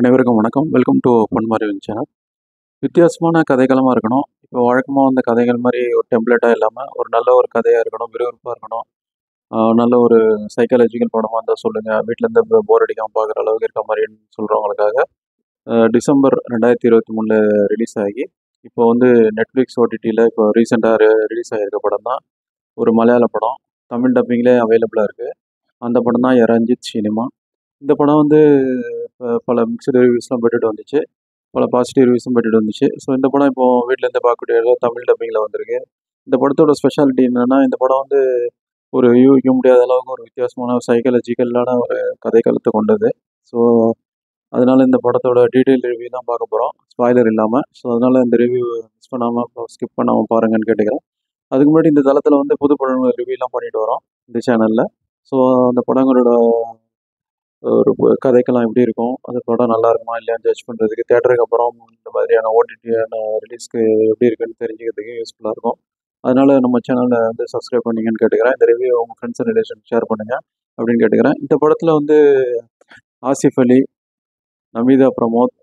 அனைவருக்கும் வணக்கம். Welcome to Ponmarivan channel. வித்தியாசமான கதைகளமா இருக்கணும். இப்போ வழக்கமா வந்த கதைகள் மாரி ஒரு டெம்ப்ளேட்டா இல்லாம, ஒரு நல்ல ஒரு கதையா இருக்கணும், விறுவிறுப்பா இருக்கணும். நல்ல ஒரு சைக்காலஜிக்கல் படமா இருந்தா சொல்லுங்க. வீட்ல இருந்து போர் அடிக்காம பார்க்குற அளவுக்கு இருக்க மாரின்னு சொல்றவங்களுக்காக, டிசம்பர் 2023ல ரிலீஸ் ஆகி, இப்போ வந்து Netflix OTTல இப்போ ரீசென்ட்டா ரிலீஸ் ஆகியிருக்க படம் தான். ஒரு மலையாள படம். தமிழ் டப்பிங்லே அவைலபிளா இருக்கு. அந்த படம் தான் ரஞ்சித் சினிமா. இந்த படம் வந்து பல மிக்ஸ்டு ரிவ்யூஸ்லாம் பெற்றுட்டு வந்துச்சு. பல பாசிட்டிவ் ரிவ்யூஸும் பெற்றுட்டு வந்துச்சு. ஸோ இந்த படம் இப்போ வீட்லேருந்து பார்க்கக்கூடிய அளவு தமிழ் டப்பிங்கில் வந்திருக்கு. இந்த படத்தோட ஸ்பெஷாலிட்டி என்னன்னா, இந்த படம் வந்து ஒரு யூகிக்க முடியாத அளவுக்கு ஒரு வித்தியாசமான சைக்காலஜிக்கலான ஒரு கதைக்களத்த கொண்டது. ஸோ அதனால இந்த படத்தோட டீட்டெயில் ரிவ்யூ தான் பார்க்க போகிறோம். ஸ்பாய்லர் இல்லாம. ஸோ அதனால இந்த ரிவ்யூ மிஸ் பண்ணாம ஸ்கிப் பண்ணாம பாருங்கன்னு கேட்டுக்கிறேன். அதுக்கு முன்னாடி இந்த தளத்துல வந்து புது படங்கள் ரிவ்யூலாம் பண்ணிட்டு வரோம் இந்த சேனல்ல. ஸோ அந்த படங்களோட ஒரு கதைக்கெல்லாம் எப்படி இருக்கும், அந்த படம் நல்லா இருக்குமா இல்லையான்னு ஜட்ஜ் பண்ணுறதுக்கு, தேட்டருக்கு அப்புறம் இந்த மாதிரியான ஓடிடியான ரிலீஸ்க்கு எப்படி இருக்குன்னு தெரிஞ்சுக்கிறதுக்கு யூஸ்ஃபுல்லாக இருக்கும். அதனால நம்ம சேனலை வந்து சப்ஸ்கிரைப் பண்ணீங்கன்னு கேட்டுக்கிறேன். இந்த ரிவ்யூ உங்கள் ஃப்ரெண்ட்ஸ் அண்ட் ரிலேஷன் ஷேர் பண்ணுங்க அப்படின்னு கேட்டுக்கிறேன். இந்த படத்தில் வந்து ஆசிஃப் அலி, நமிதா பிரமோத்,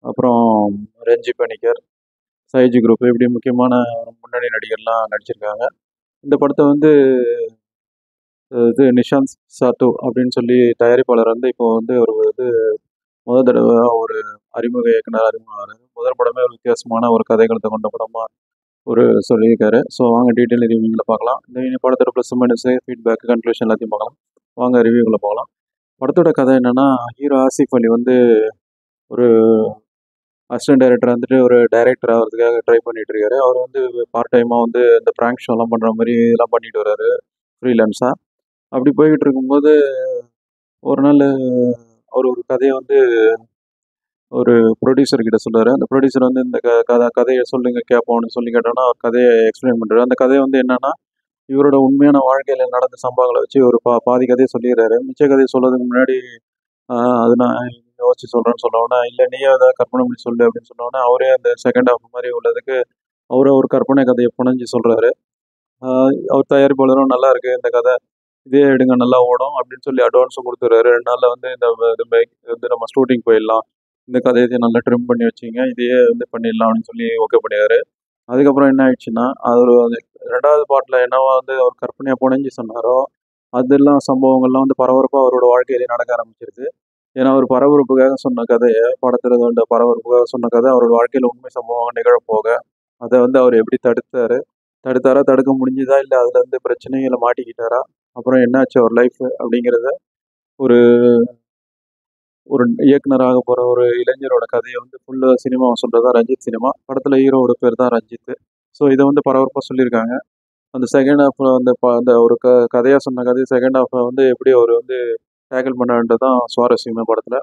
அப்புறம் ரஞ்சி பணிக்கர், சைஜி குரூப் இப்படி முக்கியமான முன்னணி நடிகர்லாம் நடிச்சிருக்காங்க. இந்த படத்தை வந்து இது நிஷாந்த் சாத்து அப்படின்னு சொல்லி தயாரிப்பாளர் வந்து இப்போ வந்து ஒரு முதல் தடவை ஒரு அறிமுக இயக்குனர் அறிமுகம். முதல் படமே ஒரு வித்தியாசமான ஒரு கதைகளத்தை கொண்ட படமா ஒரு சொல்லியிருக்காரு. ஸோ வாங்க டீட்டெயில் ரிவ்யூங்களை பார்க்கலாம். இந்த படத்தோட ப்ளஸ் மைனஸ் ஃபீட்பேக் கன்க்ளூஷன் எல்லாத்தையும் பார்க்கலாம். வாங்க ரிவ்யூக்குள்ள போகலாம். படத்தோட கதை என்னன்னா, ஹீரோ ஆசிஃப் அலி வந்து ஒரு அசிஸ்டன்ட் டைரக்டர் வந்துட்டு ஒரு டைரக்டர் ஆகிறதுக்காக ட்ரை பண்ணிட்டு இருக்காரு. அவர் வந்து பார்ட் டைமாக வந்து இந்த ப்ராங்க் ஷோலாம் பண்ணுற மாதிரி இதெல்லாம் பண்ணிட்டு வர்றாரு ஃப்ரீலான்ஸாக. அப்படி போய்கிட்டு இருக்கும்போது ஒரு நாள் அவர் ஒரு கதையை வந்து ஒரு ப்ரொடியூசர் கிட்ட சொல்றாரு. அந்த ப்ரொடியூசர் வந்து இந்த கதையை சொல்லுங்க கேட்போம்னு சொல்லி கேட்டோன்னா, அவர் கதையை எக்ஸ்பிளைன் பண்றாரு. அந்த கதை வந்து என்னன்னா, இவரோட உண்மையான வாழ்க்கையில நடந்த சம்பவங்களை வச்சு ஒரு பாதி கதையை சொல்லிடுறாரு. மிச்ச கதையை சொல்றதுக்கு முன்னாடி அது நான் யோசிச்சு சொல்றேன்னு சொன்னோன்னே, இல்லை நீயே ஏதாவது கற்பனை பண்ணி சொல்லு அப்படின்னு சொன்னோன்னே, அவரே அந்த செகண்ட் ஹாஃப் மாதிரி உள்ளதுக்கு அவரே ஒரு கற்பனை கதையை புனைஞ்சு சொல்றாரு. அவர் தயாரிப்பாளரும் நல்லா இருக்கு இந்த கதை, இதே எடுங்க நல்லா ஓடும் அப்படின்னு சொல்லி அட்வான்ஸும் கொடுத்துறாரு. 2 நாள்ல வந்து இந்த வந்து நம்ம ஷூட்டிங் போயிடலாம், இந்த கதையை நல்லா ட்ரிம் பண்ணி வச்சிங்க, இதையே வந்து பண்ணிடலாம் அப்படின்னு சொல்லி ஓகே பண்ணியாரு. அதுக்கப்புறம் என்ன ஆயிடுச்சுன்னா, அது 2வது பார்ட்ல என்னவா வந்து அவர் கற்பனையாக புனைஞ்சு சொன்னாரோ, அதெல்லாம் சம்பவங்கள்லாம் வந்து பரபரப்பாக அவரோட வாழ்க்கையிலே நடக்க ஆரம்பிச்சிருது. ஏன்னா அவர் பரபரப்புக்காக சொன்ன கதையை, படத்துல அந்த பரபரப்புக்காக சொன்ன கதை அவரோட வாழ்க்கையில உண்மை சம்பவம் நிகழப்போக, அதை வந்து அவர் எப்படி தடுத்தாரா, தடுக்க முடிஞ்சுதா, இல்லை அதுல இருந்து பிரச்சனைகளை மாட்டிக்கிட்டாரா, அப்புறம் என்னாச்சு அவர் லைஃப் அப்படிங்கிறத ஒரு ஒரு இயக்குனராக போற ஒரு இளைஞரோட கதையை வந்து ஃபுல்லா சினிமாவை சொல்றதா ரஞ்சித் சினிமா. படத்துல ஹீரோவோட பேர் தான் ரஞ்சித். ஸோ இதை வந்து பரபரப்பா சொல்லியிருக்காங்க. அந்த செகண்ட் ஹாஃப்ல அந்த அந்த ஒரு கதையா சொன்ன கதையை செகண்ட் ஹாஃப்ல வந்து எப்படி அவர் வந்து டேக்கிள் பண்ணான்றது தான் சுவாரஸ்யமே படத்துல.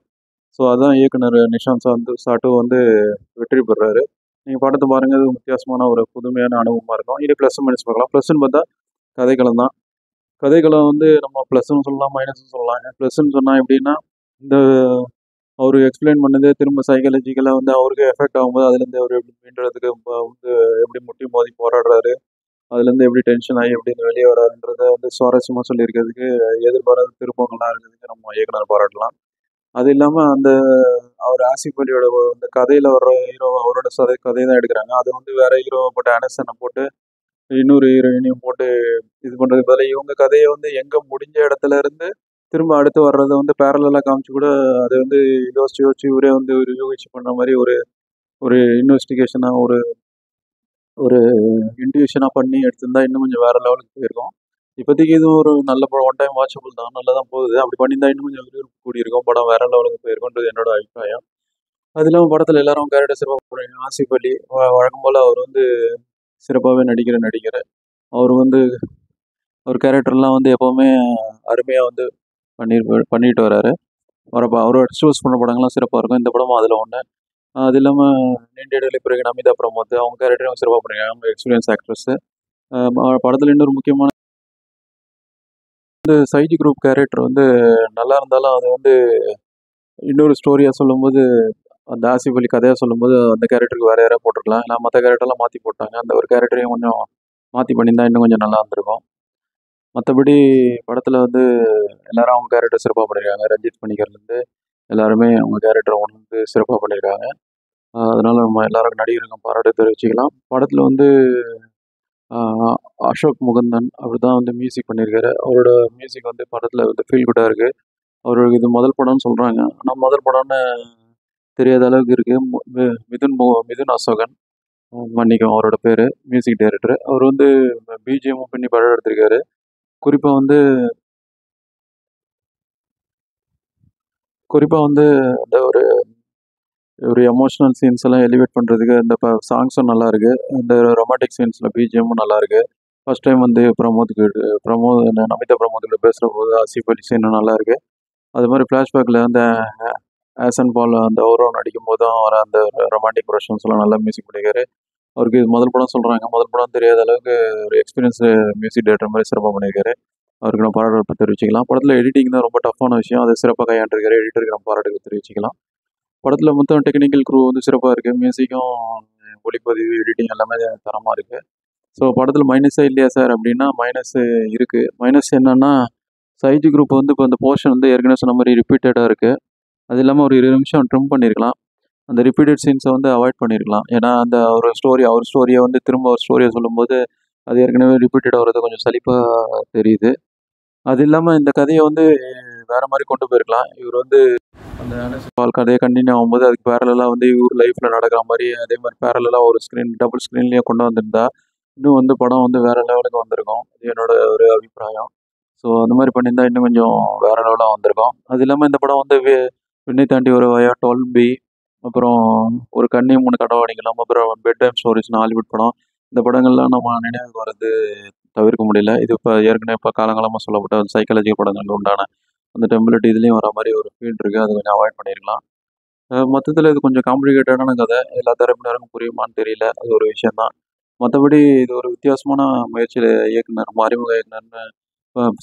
ஸோ அதான் இயக்குனர் நிஷாந்த் சாட்டு வந்து வெற்றி பெறாரு. நீங்க படத்தை பாருங்க, இது வித்தியாசமான ஒரு புதுமையான அனுபவமா இருக்கும். இது ப்ளஸ் மைனஸ் பார்க்கலாம். ப்ளஸ்ன்னு பார்த்தா கதைக்களம் தான். கதைக்களம் வந்து நம்ம ப்ளஸ்ன்னு சொல்லலாம், மைனஸ்ன்னு சொல்லலாம். ப்ளஸ்ன்னு சொன்னா எப்படின்னா, இந்த அவரு எக்ஸ்பிளைன் பண்ணதே திரும்ப சைக்காலஜிக்கலா வந்து அவருக்கு எஃபெக்ட் ஆகும்போது, அதுலேருந்து அவர் எப்படி மீண்டுறதுக்கு வந்து எப்படி முட்டி மோதி போராடுறாரு, அதுலேருந்து எப்படி டென்ஷன் ஆகி எப்படி வெளியே வராருன்றத வந்து சுவாரஸ்யமா சொல்லியிருக்கிறதுக்கு, எதிர்பாராத திருப்பங்கள்லாம் இருக்கிறதுக்கு நம்ம இயக்குனர் பாராட்டலாம். அது இல்லாம அந்த அவர் ஆசிஃப் அலியோட அந்த கதையில வர்ற ஹீரோ அவரோட கதை தான் எடுக்கிறாங்க. அது வந்து வேற ஹீரோவை போட்டு அனசனை போட்டு இன்னொரு ஹீரோயினையும் போட்டு இது பண்றதுக்கு பதிலா, இவங்க கதையை வந்து எங்க முடிஞ்ச இடத்துல இருந்து திரும்ப அடுத்து வர்றத வந்து பேரலலா காமிச்சு கூட அதை வந்து யோசிச்சு யோசிச்சு இவரே வந்து ஒரு யூகிச்சு பண்ண மாதிரி ஒரு ஒரு இன்வெஸ்டிகேஷனா ஒரு ஒரு இன்ட்யூஷனா பண்ணி எடுத்திருந்தா இன்னும் கொஞ்சம் வேற லெவலுக்கு போயிருக்கும். இப்போதைக்கு இது ஒரு நல்ல படம், ஒன் டைம் வாட்சபிள் தான், நல்லா தான் போகுது. அப்படி பண்ணியிருந்தா இன்னும் கொஞ்சம் விறுவிறுப்பு கூடியிருக்கும், படம் வேற லெவலுக்கு போயிருக்கும்ன்றது என்னோட அபிப்பிராயம். அது இல்லாமல் படத்தில் எல்லாரும் கேரக்டர் சிறப்பாக போடுறாங்க. ஆசிஃப் அலி வழக்கம் போல் அவர் வந்து சிறப்பாகவே நடிக்கிற நடிகர். அவர் வந்து அவர் கேரக்டர்லாம் வந்து எப்போவுமே அருமையாக வந்து பண்ணிட்டு வராரு. அவரோட சூஸ் பண்ண படங்கள்லாம் சிறப்பாக இருக்கும். இந்த படமும் அதில் ஒன்று. அது இல்லாமல் நீண்ட இடைவெளி பிறகு நமிதா பிரமோத் அவங்க கேரக்டரும் சிறப்பாக பண்ணிருக்காங்க. அவங்க எக்ஸ்பீரியன்ஸ் ஆக்ட்ரஸ். படத்தில் இன்னொரு முக்கியமான இந்த சைஜி குரூப் கேரக்டர் வந்து நல்லா இருந்தாலும் அது வந்து இன்னொரு ஸ்டோரியாக சொல்லும்போது, அந்த ஆசிஃப் அலி கதையாக சொல்லும்போது அந்த கேரக்டருக்கு வேற யாராவது போட்டிருக்கலாம். இல்லை மற்ற கேரக்டர்லாம் மாற்றி போட்டாங்க. அந்த ஒரு கேரக்டரையும் கொஞ்சம் மாற்றி பண்ணியிருந்தா இன்னும் கொஞ்சம் நல்லா இருந்திருக்கும். மற்றபடி படத்தில் வந்து எல்லாரும் அவங்க கேரக்டர் சிறப்பாக பண்ணியிருக்காங்க. ரஞ்சித் பணிக்கர்லேருந்து எல்லாருமே அவங்க கேரக்டரை உணர்ந்து சிறப்பாக பண்ணியிருக்காங்க. அதனால நம்ம எல்லாரும் நடிகருக்கும் பாராட்டு தெரிவிச்சுக்கலாம். படத்தில் வந்து அசோக் முகந்தன் அவர் தான் வந்து மியூசிக் பண்ணியிருக்காரு. அவரோட மியூசிக் வந்து படத்தில் வந்து ஃபீல் குட்டாக இருக்குது. அவருக்கு இது முதல் படம்னு சொல்கிறாங்க. ஆனால் முதல் படம்னு தெரியாத அளவுக்கு இருக்குது. மிதுன் அசோகன், மன்னிக்கவும் அவரோட பேர், மியூசிக் டைரக்டர். அவர் வந்து பிஜிஎம்மும் பண்ணி படம் எடுத்திருக்காரு. குறிப்பாக வந்து அந்த ஒரு ஒரு எமோஷனல் சீன்ஸ் எல்லாம் எலிவேட் பண்ணுறதுக்கு அந்த சாங்ஸும் நல்லா இருக்கு. இந்த ரொமான்டிக் சீன்ஸில் பிஜிஎம்மும் நல்லா இருக்கு. ஃபர்ஸ்ட் டைம் வந்து நமிதா பிரமோத் பேசுகிற போது ஆசிஃப் அலி சீனும் நல்லா இருக்கு. அது மாதிரி ஃப்ளாஷ்பேக்கில் அந்த ஆசன் பால் அந்த அவரும் நடிக்கும் போதும் வர அந்த ரொமான்டிக் ப்ரொஷன்ஸ்லாம் நல்லா மியூசிக் பண்ணியிருக்காரு. அவருக்கு இது முதல் படம் சொல்கிறாங்க. முதல் படம் தெரியாத அளவுக்கு ஒரு எக்ஸ்பீரியன்ஸு மியூசிக் டைரக்டர் மாதிரி சிறப்பாக பண்ணியிருக்காரு. அவருக்கு நான் பாராட்டு தெரிவிச்சுக்கலாம். படத்தில் எடிட்டிங் தான் ரொம்ப டஃப்பான விஷயம். அதை சிறப்பாக கையாண்டிருக்காரு. எடிட்டருக்கு நம்ம பாராட்டு தெரிவிச்சுக்கலாம். படத்தில் மொத்தம் டெக்னிக்கல் க்ரூ வந்து சிறப்பாக இருக்குது. மியூசிக்கும், ஒளிப்பதிவு, எடிட்டிங் எல்லாமே தரமாக இருக்குது. ஸோ படத்தில் மைனஸே இல்லையா சார் அப்படின்னா, மைனஸு இருக்குது. மைனஸ் என்னென்னா, சைஜ் குரூப் வந்து இப்போ அந்த போர்ஷன் வந்து ஏற்கனவே சொன்ன மாதிரி ரிப்பீட்டடாக இருக்குது. அது இல்லாமல் ஒரு 20 நிமிஷம் ட்ரிம் பண்ணியிருக்கலாம். அந்த ரிப்பீட்டட் சீன்ஸை வந்து அவாய்ட் பண்ணியிருக்கலாம். ஏன்னா அந்த அவர் ஸ்டோரியை வந்து திரும்ப ஒரு ஸ்டோரியை சொல்லும்போது அது ஏற்கனவே ரிப்பீட்டட் ஆகிறது கொஞ்சம் சலிப்பாக தெரியுது. அது இல்லாமல் இந்த கதையை வந்து வேறு மாதிரி கொண்டு போயிருக்கலாம். இவர் வந்து அந்த பால் கதையை கண்டினியூ ஆகும்போது அதுக்கு பேரலாக வந்து இவர் லைஃப்பில் நடக்கிற மாதிரி அதே மாதிரி பேரலாக ஒரு டபுள் ஸ்க்ரீன்லேயே கொண்டு வந்திருந்தா இன்னும் வந்து படம் வந்து வேறு லெவலுக்கு வந்திருக்கும். இது என்னோட ஒரு அபிப்பிராயம். ஸோ அந்த மாதிரி பண்ணியிருந்தா இன்னும் கொஞ்சம் வேறு லெவலாக வந்திருக்கும். அது இல்லாமல் இந்த படம் வந்து விண்ணை தாண்டி ஒரு வயா 12B, அப்புறம் ஒரு கண்ணி 3 கடவாணிக்கலாம், அப்புறம் பெட் டைம் ஸ்டோரிஸ்னு ஹாலிவுட் படம். இந்த படங்கள்லாம் நம்ம நினைவுக்கு வர்றது தவிர்க்க முடியல. இது இப்போ ஏற்கனவே இப்போ காலங்காலமாக சொல்லப்பட்ட சைக்காலஜி படங்கள் உண்டான அந்த டெம்ப்ளேட் இதுலேயும் வர மாதிரி ஒரு ஃபீல் இருக்குது. அது கொஞ்சம் அவாய்ட் பண்ணியிருக்கலாம். மொத்தத்தில் இது கொஞ்சம் காம்ப்ளிகேட்டடான கதை. எல்லா தரப்பினருக்கும் புரியுமான்னு தெரியல. அது ஒரு விஷயம் தான். மற்றபடி இது ஒரு வித்தியாசமான முயற்சியில் இயக்குனர், அறிமுக இயக்குனர்னு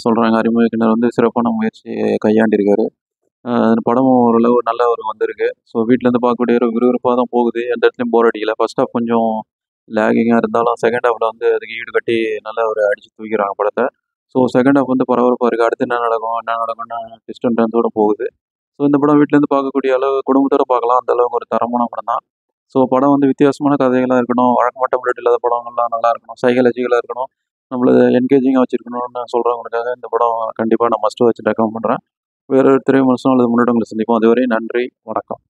சொல்கிறாங்க. அறிமுக இயக்குனர் வந்து சிறப்பான முயற்சியை கையாண்டிருக்காரு. அந்த படமும் ஓரளவு நல்லா ஒரு வந்திருக்கு. ஸோ வீட்லேருந்து பார்க்கக்கூடிய ஒரு விறுவிறுப்பாக தான் போகுது. எந்த இடத்துலையும் போர் அடிக்கல. ஃபர்ஸ்ட் ஹாஃப் கொஞ்சம் லேகிங்காக இருந்தாலும் செகண்ட் ஹாஃபில் வந்து அதுக்கு ஈடு கட்டி நல்லா ஒரு அடித்து தூக்கிறாங்க படத்தை. ஸோ செகண்ட் ஹாஃப் வந்து பரபரப்பாக இருக்குது. அடுத்து என்ன நடக்கும்னு ட்விஸ்ட் அண்ட் டர்ன்ஸோட போகுது. ஸோ இந்த படம் வீட்லேருந்து பார்க்கக்கூடிய அளவு குடும்பத்தோட பார்க்கலாம். அந்த அளவுக்கு ஒரு தரமான படம் தான். ஸோ படம் வந்து வித்தியாசமான கதைகளாக இருக்கணும். வழக்கமான டெம்ப்ளேட் இல்லாத படங்கள்லாம் நல்லா இருக்கணும். சைக்காலஜிக்கலாக இருக்கணும். நம்மள என்கேஜிங்காக வச்சிருக்கணும்னு சொல்கிறவங்களுக்காக இந்த படம் கண்டிப்பாக நான் மஸ்ட் வாட்ச் ரெக்கமெண்ட் பண்ணுறேன். வேறு ஒரு திரை விமர்சனம் அல்லது முன்னோட்டங்களை சந்திப்போம். அதுவரை நன்றி, வணக்கம்.